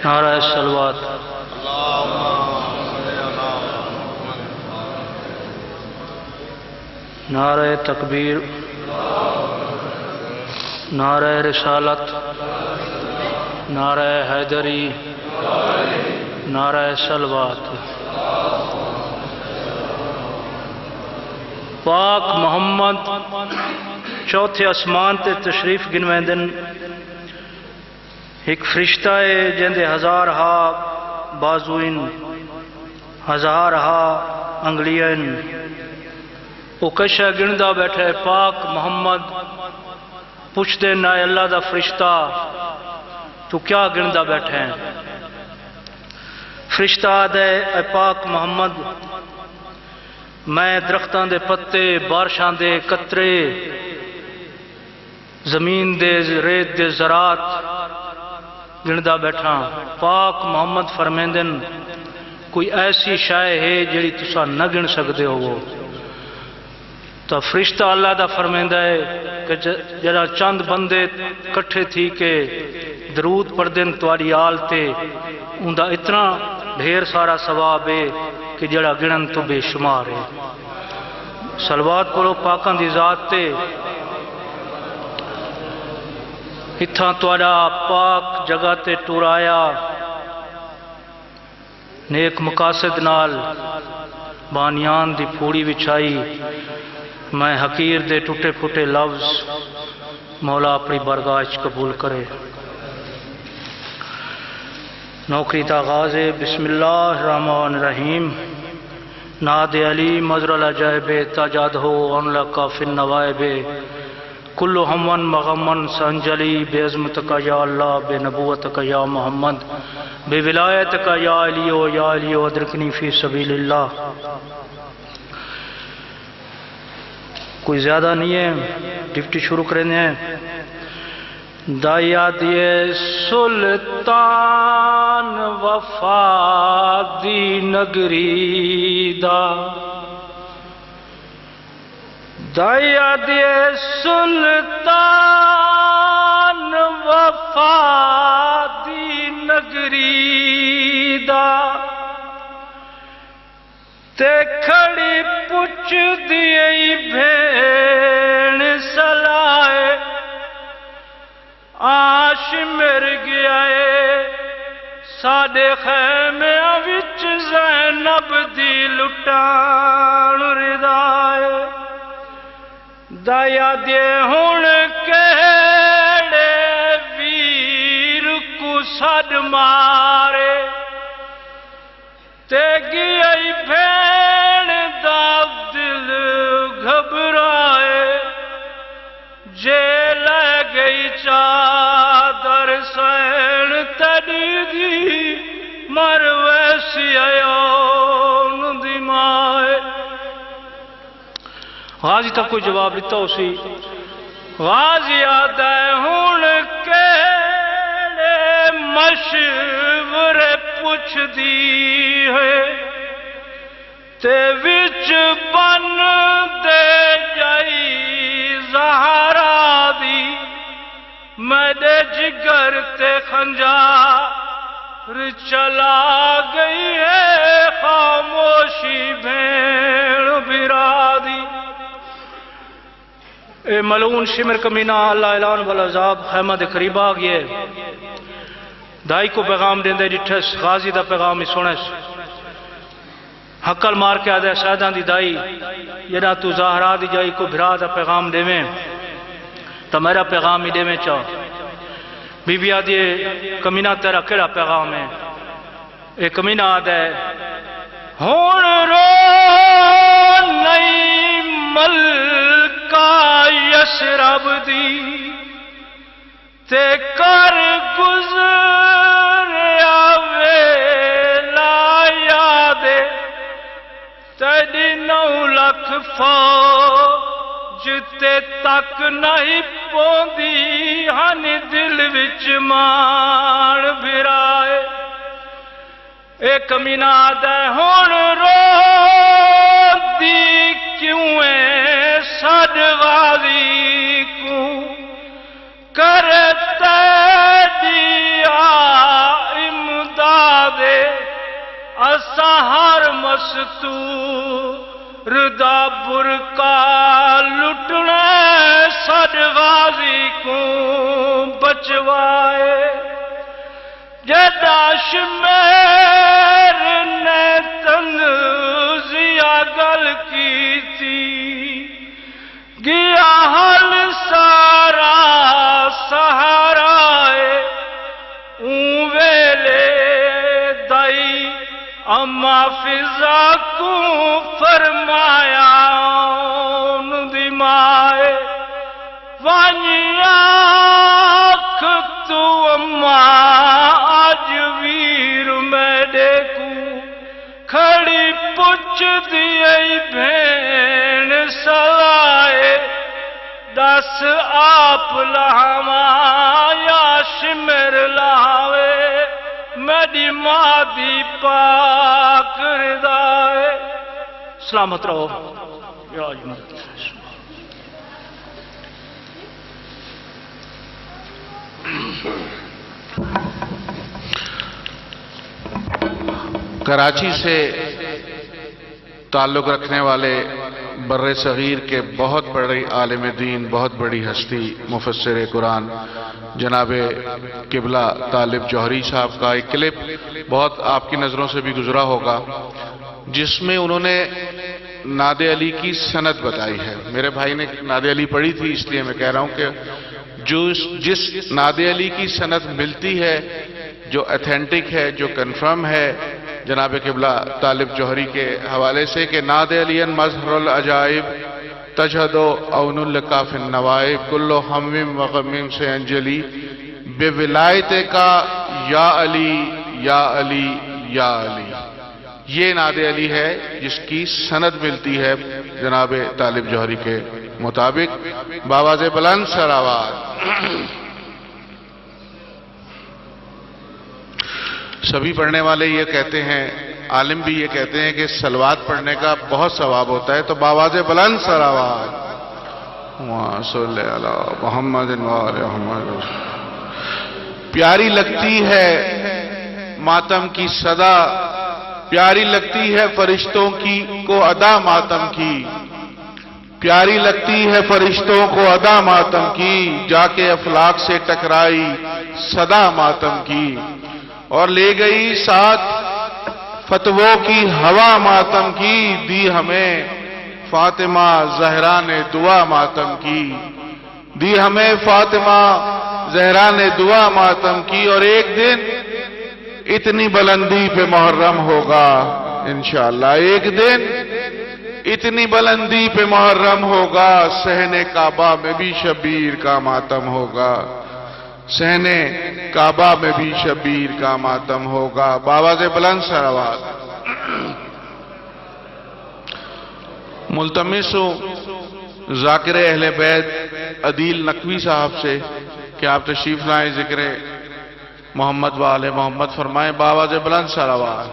نعرہ صلوات، نعرہ تکبیر، نعرہ رسالت، نعرہ حیدری، نعرہ صلوات۔ پاک محمد چوتھے اسمان تے تشریف گنویندن، ایک فرشتہ ہے جندے ہزارہا بازوئن، ہزارہا انگلیاں، وہ کشہ گندا بیٹھے پاک محمد پوچھ دے نہ اللہ دا فرشتہ تو کیا گندا بیٹھے ہیں؟ فرشتہ دے اے پاک محمد میں درختاں دے پتے، بارشاں دے قطرے، زمین دے ریت دے زراعت گندا بیٹھا۔ پاک محمد فرمیندن کوئی ایسی شے ہے جڑی تساں نہ گن سکدے ہو؟ تو فرشتہ اللہ دا فرمیندہ ہے کہ جڑا چند بندے کٹھے تھی کہ درود پڑھ دن تواڈی آل تے اوندا اتنا ڈھیر سارا ثواب ہے کہ جڑا گنن تو بے شمار ہے۔ صلوات پڑھو پاکاں دی ذات تے، اتھاں تواڈا پاک جگہ تے ٹرایا نیک مقاصد نال بانیان دی پھوڑی وچھائی، میں حقیر دے ٹوٹے پھوٹے لفظ مولا اپنی بارگاہ وچ قبول کرے۔ نوکری تا آغاز ہے۔ بسم اللہ الرحمن الرحیم۔ ناد علی مظر العجائب تجاد ہو ان لکا فی النوائب، کل ہمن مغمن سنجلی بے عظمتک یا اللہ، بے نبوتک یا محمد، بے ولایتک یا علیو یا علیو ادرکنی فی سبیل اللہ۔ کوئی زیادہ نہیں ہے، ڈپٹی شروع کرنے ہیں۔ دایا دیے سلطان وفا دی نگری دا، دایا دیے سلطان وفا دی نگری دا، تے کھڑی پچھ دیئی بھین سلائے، آش مر گیا ہے ساڈے خیمے وچ زینب دی لٹان ردائے، دایا دے ہن کیڑے ویر کو سڈ مارے، تے گئی بھین دا دل گھبرائے، جے لے گئی چادر سین تڑی دی مر ویسی ایون دی مائے۔ غازی تک کوئی جواب لیتا اسی غازی آدھے ہون کیڑے مشورے پوچھ دی ہے، تے وچ بن دے جائی زہرا دی، میرے جگر تے خنجار چلا گئی ہے، خاموشی بھیڑ بھرا دی۔ اے ملعون شمر کمینہ اللہ اعلان والعذاب خیمہ دے قریب آ گئے، دائی کو پیغام دیندے ڈٹھس، غازی دا پیغام ہی سنس، حقل مار کے آدھے سیدان دی دائی جڑا تو زہرا دی جائی کو بھرا دا پیغام دے میں تو میرا پیغام ہی دے میں چاہ۔ بی بی آدھے کمینہ تیرا کیڑا پیغام ہے؟ اے کمینہ آدھے ہون رو نئی ملکہ یسرب دی، تے کر گزر آوے لا یادے، تیری 9 لکھ فوج تے تک نہیں پوندی، ہن دل وچ مان بھرائے۔ اے کمینہ دے ہون رو دی کیوں اے سڈ غازی کو، کرتے دیا دستور دا برقع لٹنے سد غازی کو بچوائے جدا شمیر نے تنزیہ گل کی تھی گیا حل سارا سہارائے اون ویلے دائی اما فضا کو فرمایا ان دی مائے وانی آنکھ تو اما آج ویر میڈے کو کھڑی پچھ دیئی بھین سلائے دس آپ لہاواں یا شمر لہاوے میری ماں دی پاک ردائے سلامت رہو یا اجمل کراچی سے تعلق رکھنے والے بر صغیر کے بہت بڑی عالم دین، بہت بڑی ہستی مفسر قرآن جناب قبلہ طالب جوہری صاحب کا ایک کلپ بہت آپ کی نظروں سے بھی گزرا ہوگا، جس میں انہوں نے ناد علی کی سند بتائی ہے۔ میرے بھائی نے ناد علی پڑھی تھی، اس لیے میں کہہ رہا ہوں کہ جس ناد علی کی سند ملتی ہے، جو ایتھینٹک ہے، جو کنفرم ہے جناب قبلہ طالب جوہری کے حوالے سے کہ ناد علی مظہر العجائب تجہد اون الکاف النوائب کلو ہمم وغمم سے انجلی بے ولایت کا یا علی یا علی یا علی، یہ ناد علی ہے جس کی سند ملتی ہے جناب طالب جوہری کے مطابق بآواز بلند سراواز۔ سبھی پڑھنے والے یہ کہتے ہیں، عالم بھی یہ کہتے ہیں کہ صلوات پڑھنے کا بہت ثواب ہوتا ہے، تو بآواز بلند سراواز صلی علی محمد وآل محمد۔ پیاری لگتی ہے ماتم کی صدا، پیاری لگتی ہے فرشتوں کی کو ادا ماتم کی، پیاری لگتی ہے فرشتوں کو ادا ماتم کی، جا کے افلاک سے ٹکرائی صدا ماتم کی، اور لے گئی ساتھ فتووں کی ہوا ماتم کی، دی ہمیں فاطمہ زہرا نے دعا ماتم کی، دی ہمیں فاطمہ زہرا نے دعا ماتم کی، اور ایک دن اتنی بلندی پہ محرم ہوگا انشاءاللہ، ایک دن اتنی بلندی پہ محرم ہوگا، صحن کعبہ میں بھی شبیر کا ماتم ہوگا، صحن کعبہ میں بھی شبیر کا ماتم ہوگا، بآواز بلند سراواز۔ ملتمس ہوں ذاکر اہل بیت عدیل نقوی صاحب سے کہ آپ تشریف لائیں، ذکر محمد وآل محمد فرمائیں، بآواز بلند سراواز۔